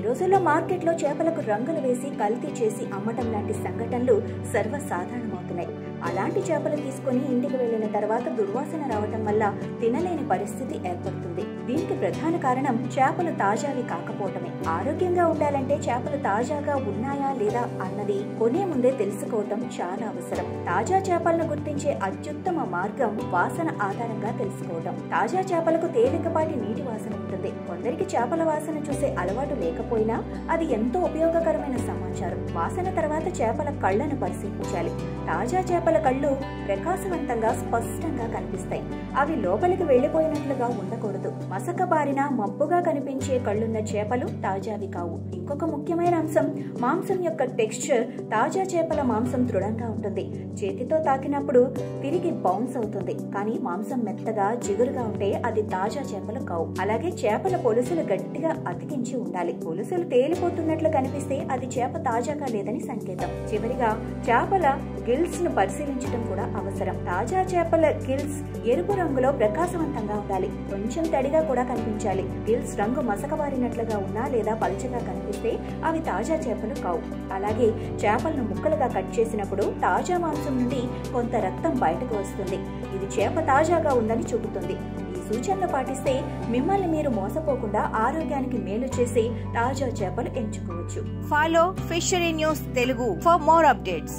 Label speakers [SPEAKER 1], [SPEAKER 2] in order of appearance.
[SPEAKER 1] రోజుల్లో మార్కెట్లో చేపలకు రంగులు వేసి కల్తీ చేసి అమ్మటం లాంటి సంఘటనలు సర్వసాధారణమవుతున్నాయి. అలాంటి చేపలు తీసుకుని ఇంటికి వెళ్లిన తర్వాత దుర్వాసన రావటం వల్ల తినలేని పరిస్థితి ఏర్పడుతుంది. దీనికి ప్రధాన కారణం చేపలు తాజావి కాకపోవటమే. ఆరోగ్యంగా ఉండాలంటే చేపలు తాజాగా ఉన్నాయా లేదా అన్నది కొనే ముందే తెలుసుకోవటం చాలా అవసరం. తాజా చేపలను గుర్తించే అత్యుత్తమ మార్గం వాసన ఆధారంగా తెలుసుకోవటం. తాజా చేపలకు తేలికపాటి నీటి వాసన ఉంటుంది. కొందరికి చేపల వాసన చూసే అలవాటు లేకపోయినా అది ఎంతో ఉపయోగకరమైన సమాచారం. వాసన తర్వాత చేపల కళ్లను పరిశీలించాలి. తాజా చేపల కళ్ళు ప్రకాశవంతంగా స్పష్టంగా కనిపిస్తాయి. అవి లోపలికి వెళ్లిపోయినట్లుగా ఉండకూడదు. మసకబారిన మబ్బుగా కనిపించే కళ్ళున్న చేపలు తాజావి కావు. ఇంకొక ముఖ్యమైన అంశం మాంసం యొక్క టెక్స్చర్. తాజా చేపల మాంసం దృఢంగా ఉంటుంది. చేతితో తాకినప్పుడు తిరిగి బౌన్స్ అవుతుంది. కానీ మాంసం మెత్తగా జిగురుగా ఉంటే అది తాజా చేపలు కావు. అలాగే చేపల పొలుసులు గట్టిగా అతికించి ఉండాలి. పొలుసులు తేలిపోతున్నట్లు కనిపిస్తే అది చేప తాజాగా లేదని సంకేతం. చివరిగా చేపల గిల్స్ ను పరిశీలించడం కూడా అవసరం. తాజా చేపల గిల్స్ ఎరుపు రంగులో ప్రకాశవంతంగా ఉండాలి. కొంచెం తడిగా కూడా కనిపించాలి. గిల్స్ రంగు మసకబారినట్లుగా ఉన్నా లేదా పల్చగా కనిపిస్తే అవి తాజా చేపలు కావు. అలాగే చేపలను ముక్కలుగా కట్ చేసినప్పుడు తాజా మాంసం నుండి కొంత రక్తం బయటకు వస్తుంది. ఇది చేప తాజాగా ఉందని చూపుతుంది. ఈ సూచనలు పాటిస్తే మిమ్మల్ని మీరు మోసపోకుండా ఆరోగ్యానికి మేలు చేసి తాజా చేపలు ఎంచుకోవచ్చు.
[SPEAKER 2] Follow fishery news Telugu for more updates.